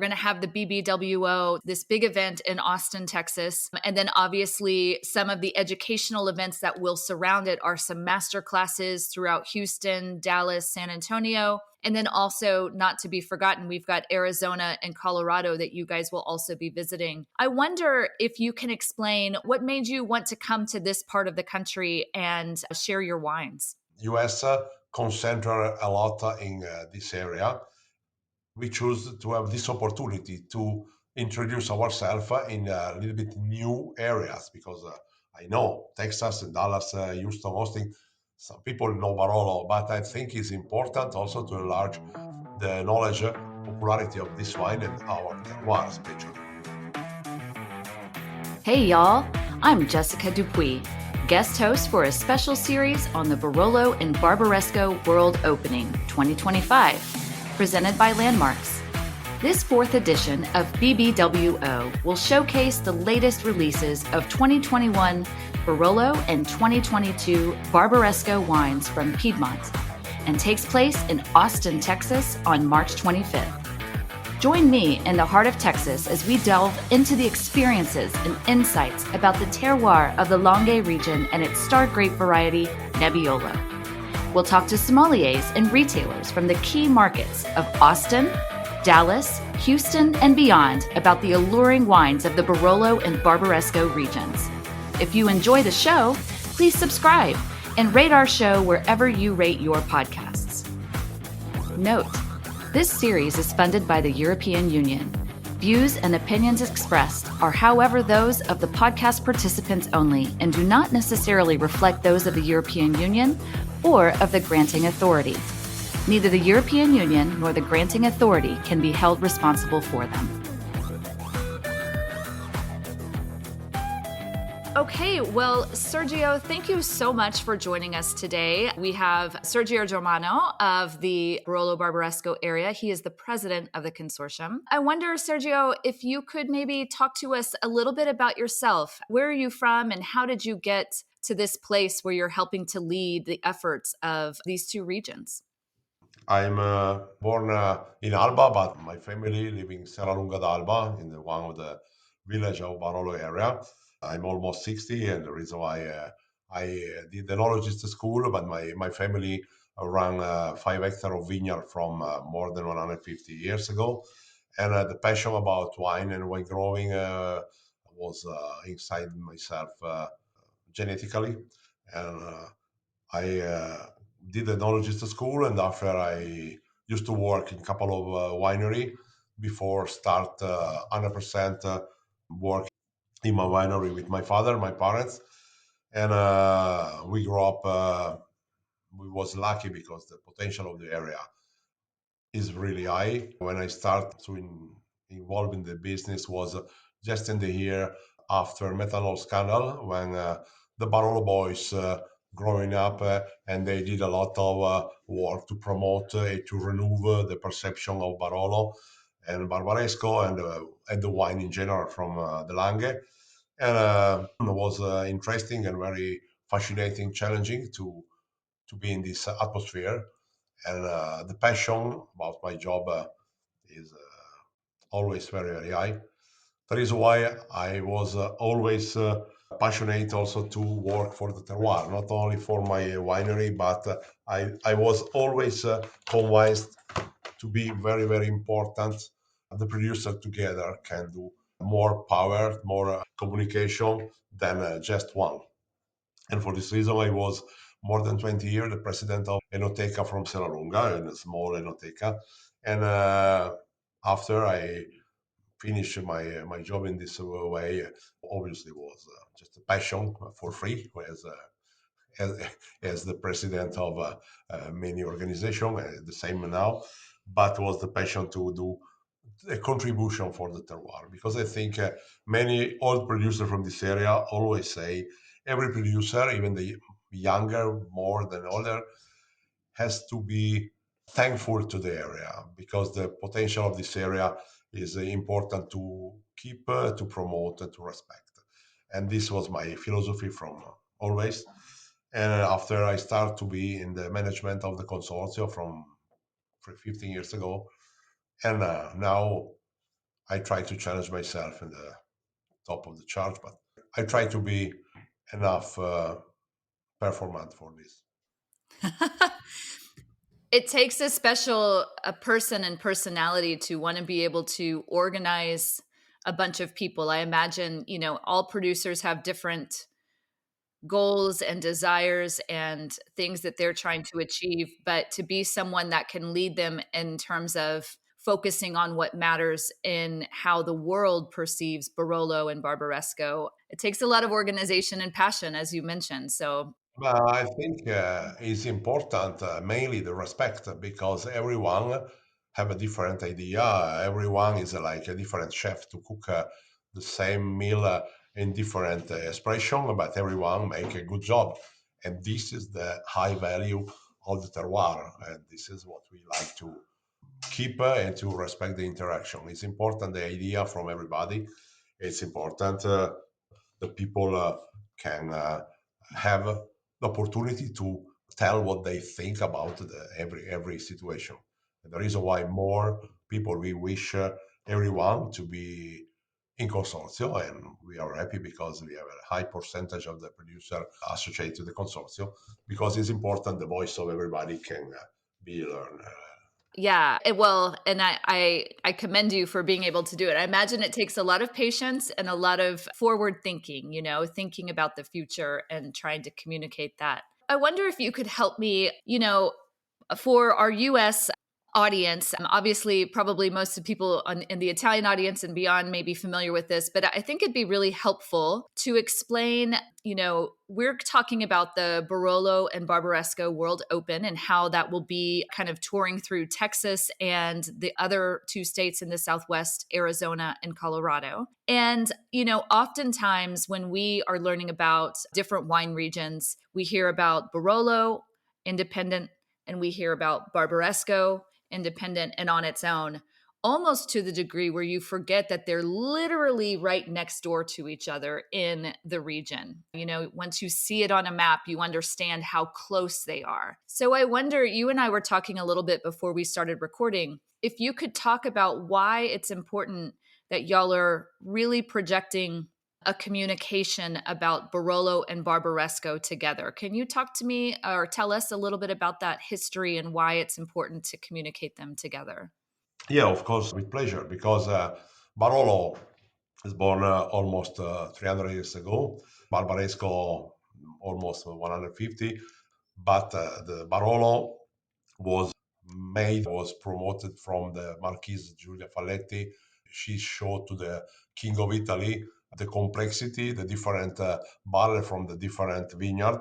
going to have the BBWO, this big event in Austin, Texas. And then obviously some of the educational events that will surround it are some master classes throughout Houston, Dallas, San Antonio. And then also, not to be forgotten, we've got Arizona and Colorado that you guys will also be visiting. I wonder if you can explain what made you want to come to this part of the country and share your wines. US concentrate a lot in this area. We choose to have this opportunity to introduce ourselves in a little bit new areas because I know Texas and Dallas, Houston, Austin, some people know Barolo, but I think it's important also to enlarge the knowledge, popularity of this wine and our terroir especially. Hey y'all, I'm Jessica Dupuy, guest host for a special series on the Barolo and Barbaresco World Opening 2025, presented by Landmarks. This fourth edition of BBWO will showcase the latest releases of 2021 Barolo and 2022 Barbaresco wines from Piedmont and takes place in Austin, Texas on March 25th. Join me in the heart of Texas as we delve into the experiences and insights about the terroir of the Langhe region and its star grape variety, Nebbiolo. We'll talk to sommeliers and retailers from the key markets of Austin, Dallas, Houston, and beyond about the alluring wines of the Barolo and Barbaresco regions. If you enjoy the show, please subscribe and rate our show wherever you rate your podcasts. Note, this series is funded by the European Union. Views and opinions expressed are, however, those of the podcast participants only and do not necessarily reflect those of the European Union or of the granting authority. Neither the European Union nor the granting authority can be held responsible for them. Okay, well, Sergio, thank you so much for joining us today. We have Sergio Germano of the Barolo Barbaresco area. He is the president of the consortium. I wonder, Sergio, if you could maybe talk to us a little bit about yourself. Where are you from and how did you get to this place where you're helping to lead the efforts of these two regions? I'm born in Alba, but my family living in Serralunga d'Alba, in one of the village of Barolo area. I'm almost 60, and the reason why I did the enologist school, but my family ran 5 hectares of vineyard from more than 150 years ago. And the passion about wine and wine growing was inside myself genetically. And I did enologist school, and after I used to work in a couple of winery before start 100% work in my winery with my father, my parents, and we grew up. We was lucky because the potential of the area is really high. When I started to involve in the business was just in the year after methanol scandal when the Barolo boys growing up and they did a lot of work to promote to renew the perception of Barolo and Barbaresco and the wine in general from the Langhe. And it was interesting and very fascinating, challenging to be in this atmosphere. And the passion about my job is always very, very high. That is why I was always passionate also to work for the terroir, not only for my winery, but I was always convinced to be very, very important. The producer together can do more power, more communication than just one. And for this reason, I was more than 20 years the president of Enoteca from Serralunga, a small Enoteca. And after I finished my job in this way, obviously was just a passion for free, as, as the president of many organizations, the same now, but was the passion to do a contribution for the terroir because I think many old producers from this area always say every producer, even the younger more than older, has to be thankful to the area because the potential of this area is important to keep, to promote, and to respect. And this was my philosophy from always. And after I started to be in the management of the Consorzio from 15 years ago, and now I try to challenge myself in the top of the chart, but I try to be enough performant for this. It takes a special a person and personality to want to be able to organize a bunch of people. I imagine, all producers have different goals and desires and things that they're trying to achieve, but to be someone that can lead them in terms of focusing on what matters in how the world perceives Barolo and Barbaresco, it takes a lot of organization and passion, as you mentioned. So, I think it's important, mainly the respect, because everyone have a different idea. Everyone is like a different chef to cook the same meal in different expression, but everyone make a good job. And this is the high value of the terroir, and this is what we like to keep and to respect the interaction. It's important the idea from everybody. It's important the people can have the opportunity to tell what they think about every situation. And the reason why more people we wish everyone to be in consortio, and we are happy because we have a high percentage of the producer associated to the consortio, because it's important the voice of everybody can be learned. yeah, and I commend you for being able to do it. I imagine it takes a lot of patience and a lot of forward thinking, thinking about the future and trying to communicate that. I wonder if you could help me, for our US audience. Obviously, probably most of the people in the Italian audience and beyond may be familiar with this, but I think it'd be really helpful to explain. We're talking about the Barolo and Barbaresco World Open and how that will be kind of touring through Texas and the other two states in the Southwest, Arizona and Colorado. And, oftentimes when we are learning about different wine regions, we hear about Barolo, independent, and we hear about Barbaresco, independent and on its own, almost to the degree where you forget that they're literally right next door to each other in the region. Once you see it on a map, you understand how close they are. So I wonder, you and I were talking a little bit before we started recording, if you could talk about why it's important that y'all are really projecting a communication about Barolo and Barbaresco together. Can you talk to me or tell us a little bit about that history and why it's important to communicate them together? Yeah, of course, with pleasure, because Barolo was born almost 300 years ago, Barbaresco almost 150, but the Barolo was promoted from the Marquise Giulia Falletti. She showed to the King of Italy the complexity, the different barrel from the different vineyard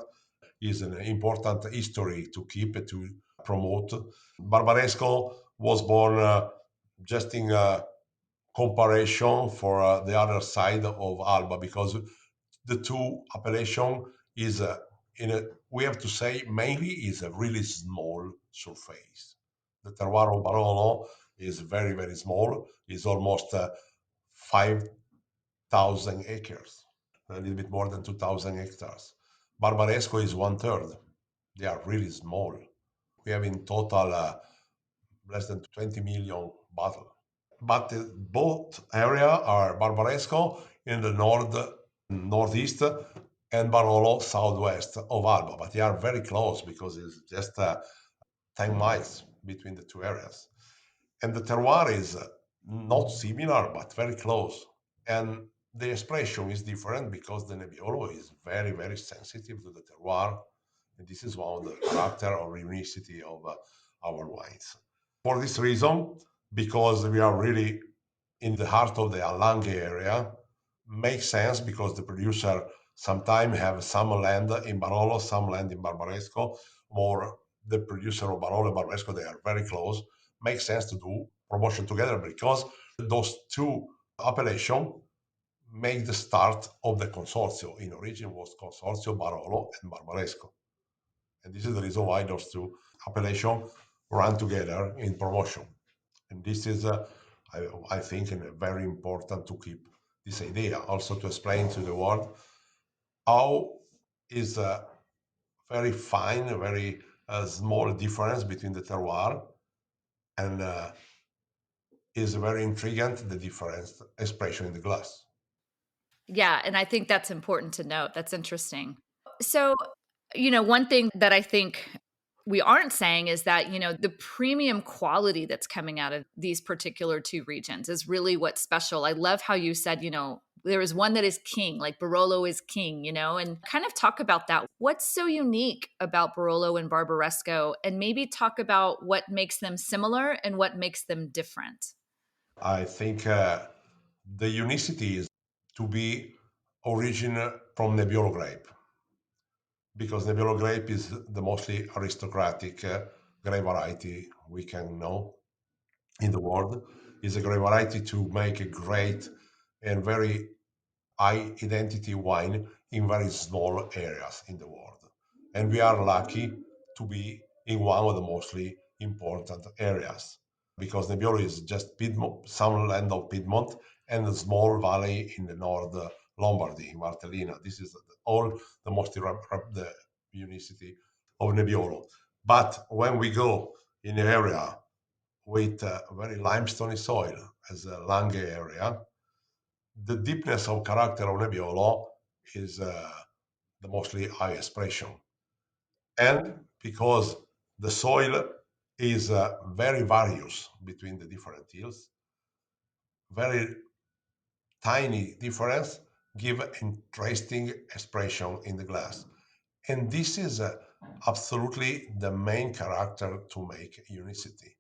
is an important history to keep to promote. Barbaresco was born just in comparison for the other side of Alba, because the two appellation is in a, we have to say mainly is a really small surface. The terroir of Barolo is very very small. It's almost 5,000 acres, a little bit more than 2,000 hectares. Barbaresco is one third. They are really small. We have in total less than 20 million bottles. But both area are Barbaresco in the northeast and Barolo southwest of Alba, but they are very close because it's just 10 miles between the two areas. And the terroir is not similar but very close. And the expression is different because the Nebbiolo is very, very sensitive to the terroir. And this is one of the character or unicity of our wines. For this reason, because we are really in the heart of the Langhe area, makes sense because the producer sometimes have some land in Barolo, some land in Barbaresco, or the producer of Barolo and Barbaresco, they are very close. Makes sense to do promotion together because those two appellation make the start of the Consorzio. In origin was Consorzio Barolo and Barbaresco. And this is the reason why those two appellations run together in promotion. And this is, I think, very important to keep this idea. Also to explain to the world how is a very fine, a very small difference between the terroir and is very intriguing, the different expression in the glass. Yeah, and I think that's important to note. That's interesting. So, one thing that I think we aren't saying is that, the premium quality that's coming out of these particular two regions is really what's special. I love how you said, there is one that is king, like Barolo is king, and kind of talk about that. What's so unique about Barolo and Barbaresco, and maybe talk about what makes them similar and what makes them different. I think the unicity is to be origin from Nebbiolo grape, because Nebbiolo grape is the mostly aristocratic grape variety we can know in the world. Is a grape variety to make a great and very high identity wine in very small areas in the world. And we are lucky to be in one of the mostly important areas, because Nebbiolo is just Piedmont, some land of Piedmont, and a small valley in the north Lombardy, in Valtellina. This is all the most the unicity of Nebbiolo. But when we go in an area with very limestone soil, as a Langhe area, the deepness of character of Nebbiolo is the mostly high expression. And because the soil is very various between the different hills, very tiny difference give interesting expression in the glass. And this is absolutely the main character to make unicity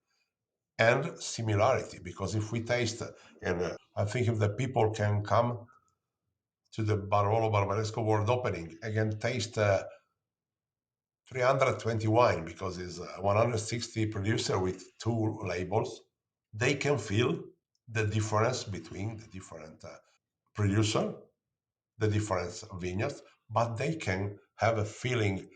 and similarity. Because if we taste, and I think if the people can come to the Barolo Barbaresco World Opening, again, taste 320 wine, because it's 160 producer with two labels. They can feel the difference between the different producer, the different vineyards, but they can have a feeling,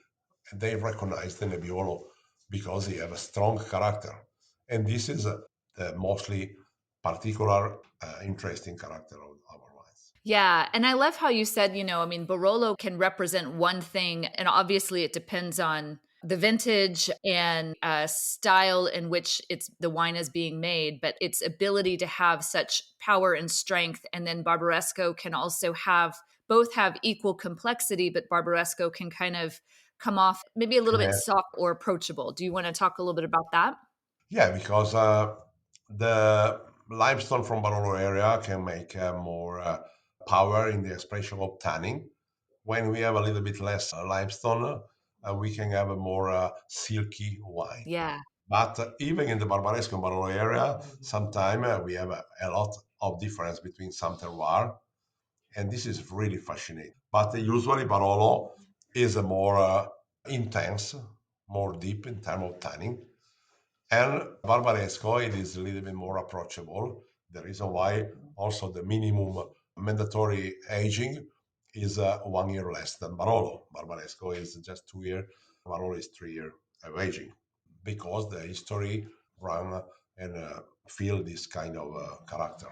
they recognize the Nebbiolo because he have a strong character. And this is the mostly particular, interesting character of our wines. Yeah. And I love how you said, I mean, Barolo can represent one thing, and obviously it depends on the vintage and style in which the wine is being made, but its ability to have such power and strength. And then Barbaresco can also both have equal complexity, but Barbaresco can kind of come off maybe a little bit Yeah, soft or approachable. Do you want to talk a little bit about that? yeah, because the limestone from Barolo area can make more power in the expression of tannin. When we have a little bit less limestone, we can have a more silky wine. Yeah. But even in the Barbaresco and Barolo area, sometimes we have a lot of difference between some terroir, and this is really fascinating. But usually Barolo is a more intense, more deep in terms of tannin, and Barbaresco, it is a little bit more approachable. The reason why also the minimum mandatory aging is 1 year less than Barolo. Barbaresco is just 2 year, Barolo is 3 year of aging, because the history run and feel this kind of character.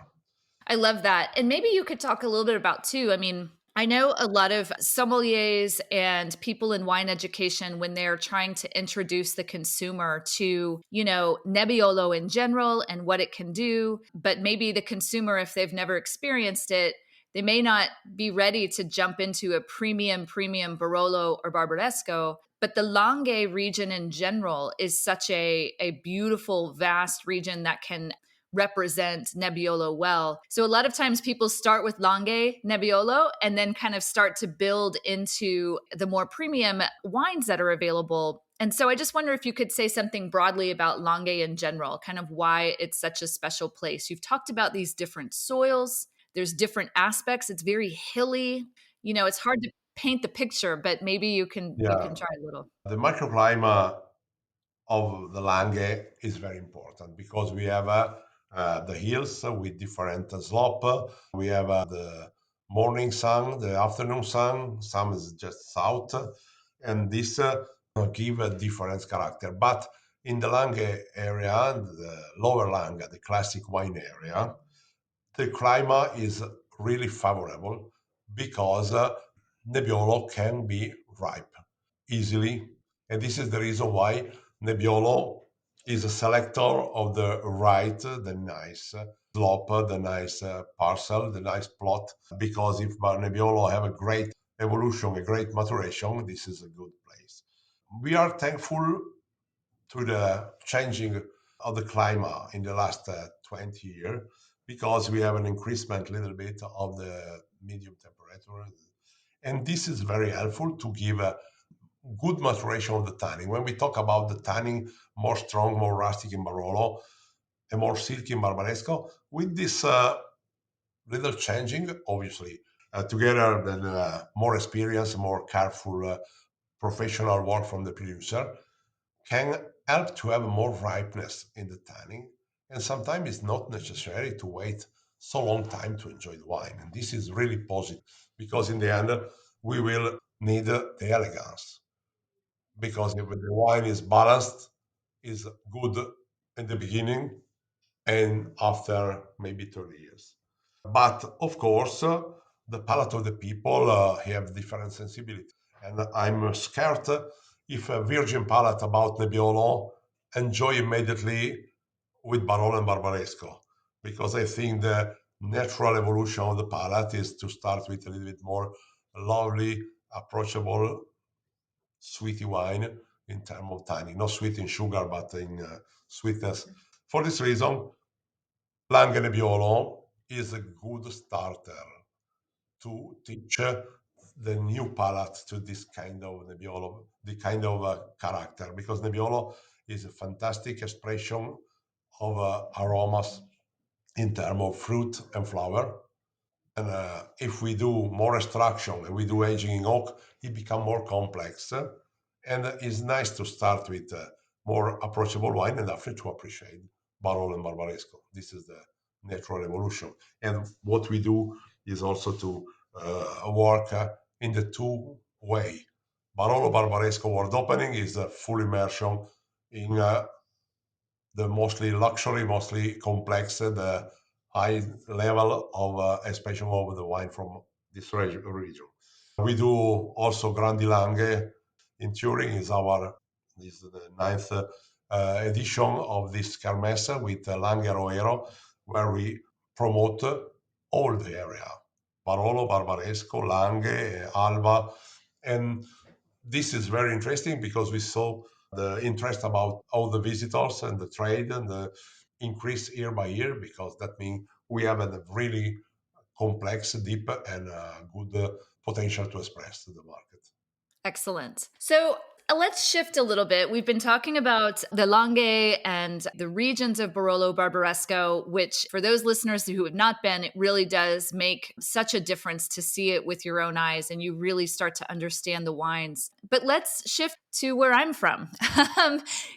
I love that. And maybe you could talk a little bit about too. I mean, I know a lot of sommeliers and people in wine education, when they're trying to introduce the consumer to, Nebbiolo in general and what it can do, but maybe the consumer, if they've never experienced it, they may not be ready to jump into a premium Barolo or Barbaresco. But the Langhe region in general is such a beautiful, vast region that can represent Nebbiolo well. So a lot of times people start with Langhe Nebbiolo and then kind of start to build into the more premium wines that are available. And so I just wonder if you could say something broadly about Langhe in general, kind of why it's such a special place. You've talked about these different soils. There's different aspects. It's very hilly. It's hard to paint the picture, but maybe you can Yeah, try a little. the microclimate of the Langhe is very important, because we have the hills with different slope. We have the morning sun, the afternoon sun. Some is just south, and this give a different character. But in the Langhe area, the lower Langhe, the classic wine area, the climate is really favorable, because Nebbiolo can be ripe easily. And this is the reason why Nebbiolo is a selector of the right, the nice slope, the nice parcel, the nice plot. Because if Nebbiolo have a great evolution, a great maturation, this is a good place. We are thankful to the changing of the climate in the last 20 years because we have an increasement a little bit of the medium temperature. And this is very helpful to give a good maturation of the tanning. When we talk about the tanning, more strong, more rustic in Barolo, and more silky in Barbaresco, with this little changing, obviously, together then more experience, more careful professional work from the producer, can help to have more ripeness in the tanning. And sometimes it's not necessary to wait so long time to enjoy the wine. And this is really positive because in the end, we will need the elegance. Because if the wine is balanced, is good in the beginning and after maybe 30 years. But of course, the palate of the people have different sensibility. And I'm scared if a virgin palate about Nebbiolo enjoy immediately with Barolo and Barbaresco, because I think the natural evolution of the palate is to start with a little bit more lovely, approachable, sweety wine in terms of tannin, not sweet in sugar, but in sweetness. For this reason, Langhe Nebbiolo is a good starter to teach the new palate to this kind of Nebbiolo, the kind of character, because Nebbiolo is a fantastic expression of aromas in terms of fruit and flower. And if we do more extraction and we do aging in oak, it becomes more complex. And it's nice to start with more approachable wine and after to appreciate Barolo and Barbaresco. This is the natural evolution. And what we do is also to work in the two way. Barolo Barbaresco World Opening is a full immersion in the mostly luxury, mostly complex, the high level of expression of the wine from this region. We do also Grandi Langhe in Turin. Is the ninth edition of this Kermesse with Langhe Roero, where we promote all the area. Barolo, Barbaresco, Langhe, Alba, and this is very interesting because we saw the interest about all the visitors and the trade and the increase year by year because that means we have a really complex, deep, and good potential to express to the market. Excellent. So let's shift a little bit. We've been talking about the Langhe and the regions of Barolo Barbaresco, which for those listeners who have not been, it really does make such a difference to see it with your own eyes and you really start to understand the wines. But let's shift to where I'm from.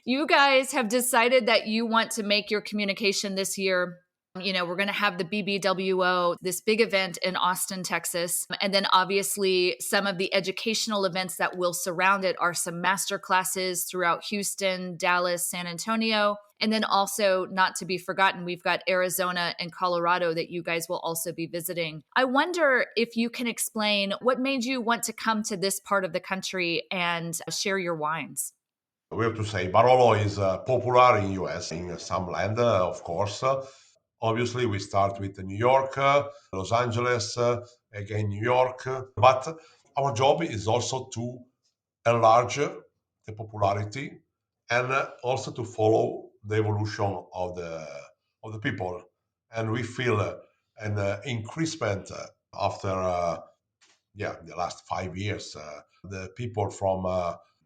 You guys have decided that you want to make your communication this year. We're going to have the BBWO, this big event in Austin, Texas. And then obviously some of the educational events that will surround it are some master classes throughout Houston, Dallas, San Antonio. And then also, not to be forgotten, we've got Arizona and Colorado that you guys will also be visiting. I wonder if you can explain what made you want to come to this part of the country and share your wines. We have to say Barolo is popular in US in some land, of course. Obviously, we start with New York, Los Angeles, again New York. But our job is also to enlarge the popularity and also to follow the evolution of the people. And we feel an increasement after the last 5 years. The people from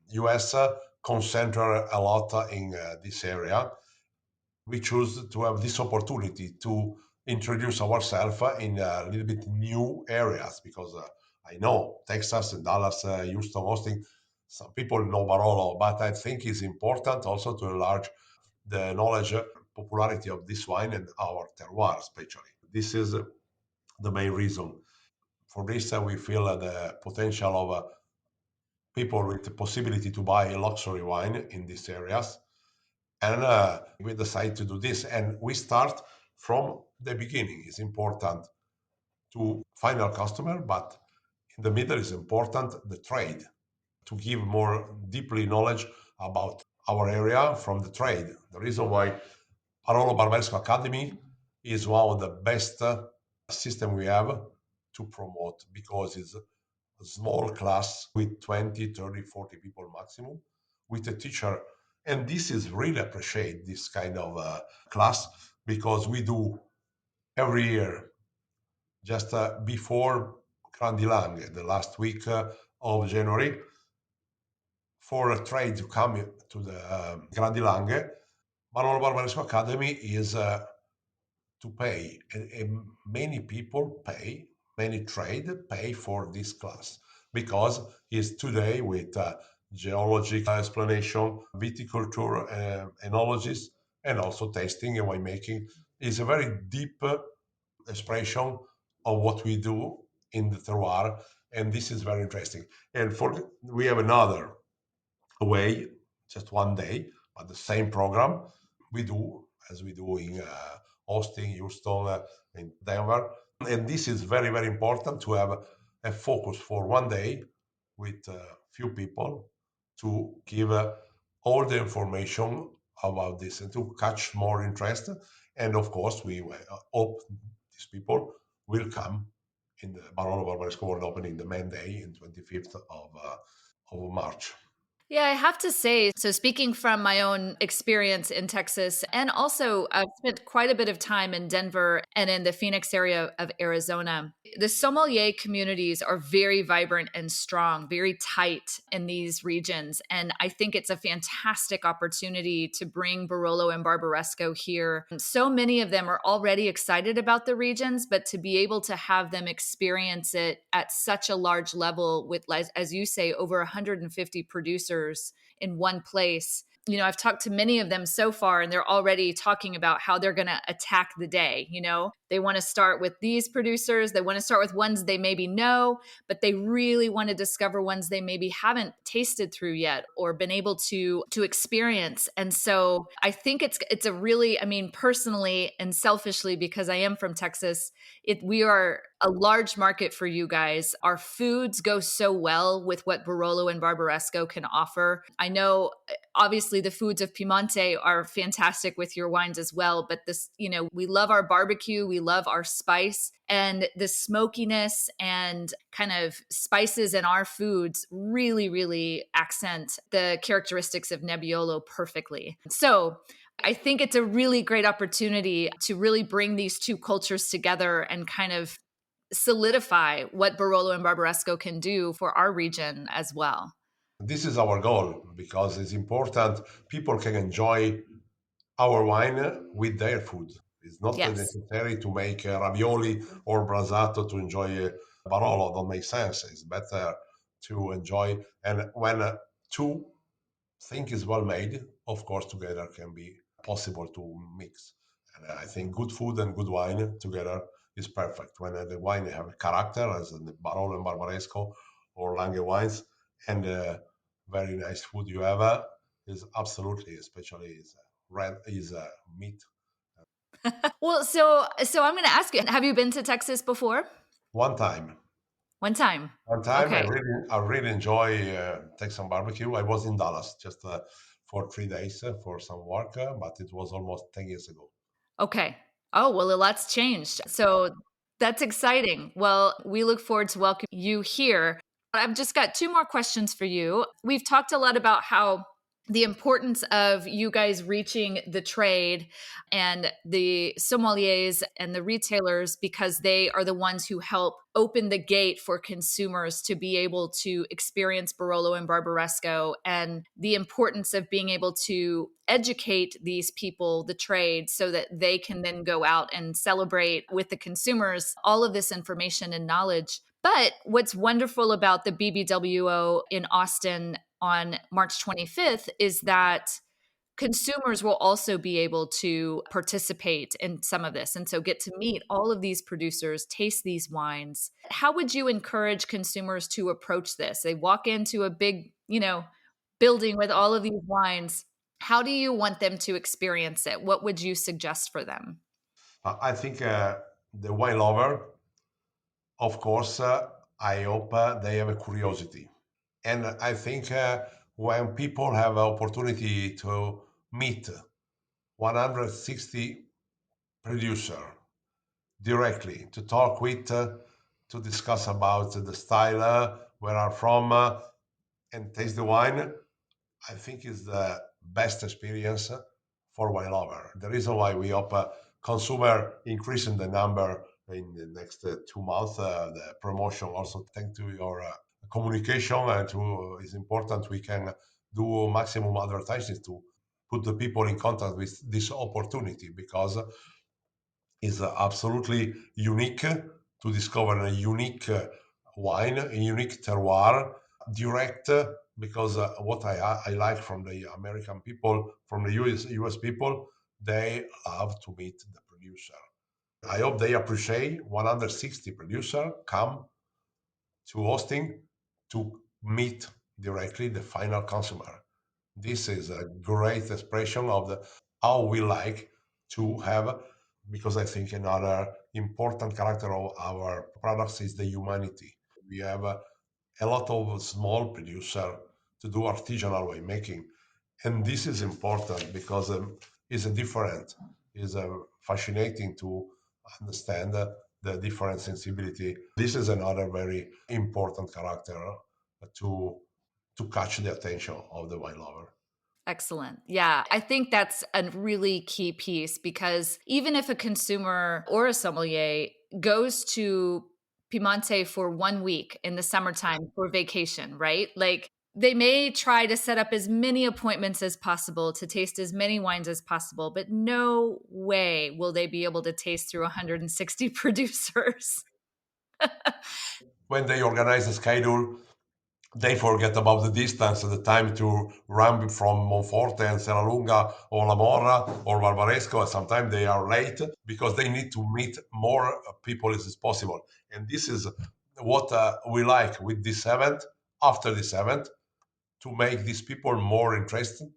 US concentrate a lot in this area. We choose to have this opportunity to introduce ourselves in a little bit new areas because I know Texas and Dallas, Houston, Austin, some people know Barolo, but I think it's important also to enlarge the knowledge, popularity of this wine and our terroir, especially. This is the main reason. For this, we feel the potential of people with the possibility to buy luxury wine in these areas. And we decide to do this. And we start from the beginning. It's important to final customer, but in the middle is important the trade to give more deeply knowledge about our area from the trade. The reason why Barolo Barbaresco Academy is one of the best system we have to promote, because it's a small class with 20, 30, 40 people maximum with a teacher. And this is really appreciate this kind of class, because we do every year just before Grandi Langhe, the last week of January, for a trade to come to the Grandi Langhe. Barolo Barbaresco Academy is to pay, and many people pay, many trade pay for this class, because it's today with geological explanation, viticulture, enologies, and also tasting and winemaking. Is a very deep expression of what we do in the terroir, and this is very interesting. And for we have another way, just one day, but the same program we do as we do in Austin, Houston, in Denver. And this is very, very important to have a focus for one day with few people to give all the information about this and to catch more interest. And of course, we hope these people will come in the Barolo Barbaresco World Opening, the main day, in 25th of March. Yeah, I have to say, so speaking from my own experience in Texas, and also I've spent quite a bit of time in Denver and in the Phoenix area of Arizona. The sommelier communities are very vibrant and strong, very tight in these regions. And I think it's a fantastic opportunity to bring Barolo and Barbaresco here. So many of them are already excited about the regions, but to be able to have them experience it at such a large level with, as you say, over 150 producers in one place. You know, I've talked to many of them so far, and they're already talking about how they're going to attack the day. You know, they want to start with these producers. They want to start with ones they maybe know, but they really want to discover ones they maybe haven't tasted through yet or been able to experience. And so I think it's a really, I mean, personally and selfishly, because I am from Texas, we are a large market for you guys. Our foods go so well with what Barolo and Barbaresco can offer. I know obviously the foods of Piemonte are fantastic with your wines as well, but this, you know, we love our barbecue, we love our spice, and the smokiness and kind of spices in our foods really, really accent the characteristics of Nebbiolo perfectly. So I think it's a really great opportunity to really bring these two cultures together and kind of solidify what Barolo and Barbaresco can do for our region as well. This is our goal, because it's important people can enjoy our wine with their food. It's not Yes. necessary to make ravioli or brasato to enjoy Barolo. Don't make sense. It's better to enjoy. And when two things is well made, of course, together can be possible to mix. And I think good food and good wine together is perfect. When the wine have a character, as in the Barolo and Barbaresco or Langhe wines, and very nice food you have, is absolutely, especially is red is meat. Well, so I'm going to ask you, have you been to Texas before? One time, One time. one time, Okay. I really enjoy Texan barbecue. I was in Dallas just for 3 days for some work, but it was almost 10 years ago. Okay. Oh, well, a lot's changed. So that's exciting. Well, we look forward to welcoming you here. I've just got two more questions for you. We've talked a lot about how the importance of you guys reaching the trade and the sommeliers and the retailers, because they are the ones who help open the gate for consumers to be able to experience Barolo and Barbaresco, and the importance of being able to educate these people, the trade, so that they can then go out and celebrate with the consumers all of this information and knowledge. But what's wonderful about the BBWO in Austin on March 25th is that consumers will also be able to participate in some of this and so get to meet all of these producers, taste these wines. How would you encourage consumers to approach this? They walk into a big, you know, building with all of these wines. How do you want them to experience it? What would you suggest for them? I think the wine lover, of course, I hope they have a curiosity. And I think when people have an opportunity to meet 160 producer directly, to talk with, to discuss about the style, where are from, and taste the wine, I think is the best experience for wine lover. The reason why we hope consumer increasing the number in the next 2 months, the promotion also thanks to your communication, and to is important we can do maximum advertising to put the people in contact with this opportunity, because is absolutely unique to discover a unique wine, a unique terroir, direct. Because what I like from the American people, from the US people, they love to meet the producer. I hope they appreciate 160 producer come to hosting to meet directly the final consumer. This is a great expression of the how we like to have, because I think another important character of our products is the humanity. We have a lot of small producer to do artisanal winemaking, and this is important because it's a different, is fascinating to understand the different sensibility. This is another very important character to catch the attention of the wine lover. Excellent. Yeah, I think that's a really key piece, because even if a consumer or a sommelier goes to Piemonte for 1 week in the summertime for vacation, right? Like, they may try to set up as many appointments as possible to taste as many wines as possible, but no way will they be able to taste through 160 producers. When they organize a schedule, they forget about the distance and the time to run from Monforte and Serralunga or La Morra or Barbaresco. And sometimes they are late because they need to meet more people as possible. And this is what we like with this event, after this event, to make these people more interested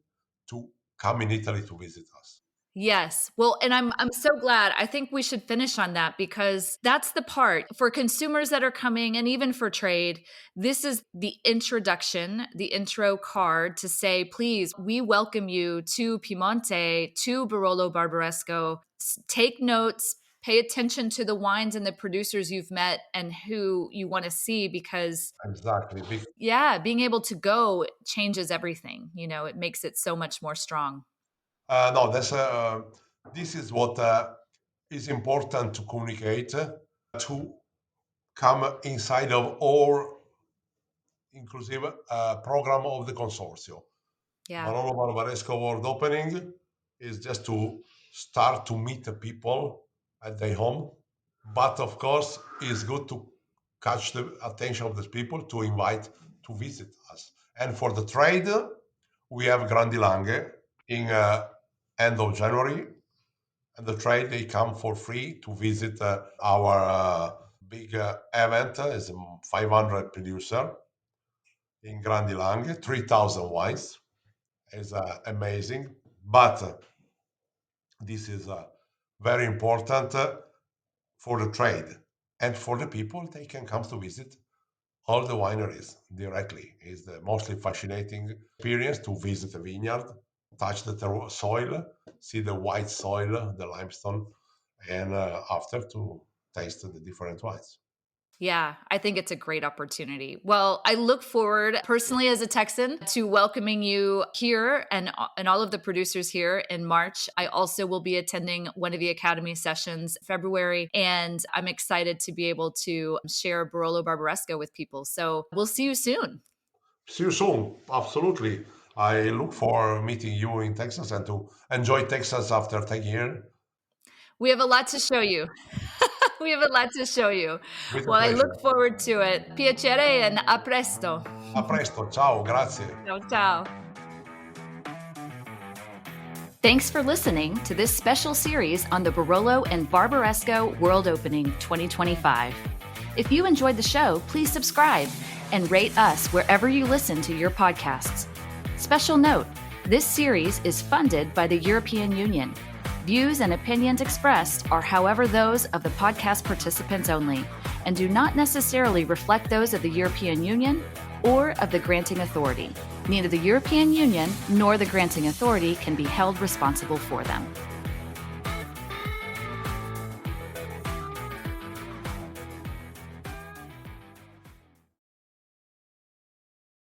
to come in Italy to visit us. Yes. Well, and I'm so glad. I think we should finish on that, because that's the part for consumers that are coming, and even for trade. This is the introduction, the intro card to say, please, we welcome you to Piemonte, to Barolo Barbaresco. Take notes, pay attention to the wines and the producers you've met and who you want to see, because Exactly. yeah, being able to go changes everything. It makes it so much more strong. No, this is what is important to communicate, to come inside of our inclusive program of the Consorzio. Yeah. Barolo Barbaresco World Opening is just to start to meet the people at their home, but of course, it's good to catch the attention of the people to invite to visit us. And for the trade, we have Grandi Langhe in end of January, and the trade they come for free to visit our big event. Is 500 producer in Grandi Langhe, 3,000 wines. Is amazing, but this is very important for the trade, and for the people they can come to visit all the wineries directly. Is the mostly fascinating experience to visit a vineyard, touch the soil, see the white soil, the limestone, and after to taste the different wines. Yeah, I think it's a great opportunity. Well, I look forward personally as a Texan to welcoming you here, and all of the producers here in March. I also will be attending one of the Academy sessions February, and I'm excited to be able to share Barolo Barbaresco with people. So we'll see you soon. See you soon. Absolutely. I look for meeting you in Texas and to enjoy Texas after 10 years. We have a lot to show you. We have a lot to show you. With a Well, I pleasure. look forward to it. Piacere and a presto. A presto. Ciao. Grazie. Ciao, ciao. Thanks for listening to this special series on the Barolo and Barbaresco World Opening 2025. If you enjoyed the show, please subscribe and rate us wherever you listen to your podcasts. Special note, this series is funded by the European Union. Views and opinions expressed are, however, those of the podcast participants only, and do not necessarily reflect those of the European Union or of the granting authority. Neither the European Union nor the granting authority can be held responsible for them.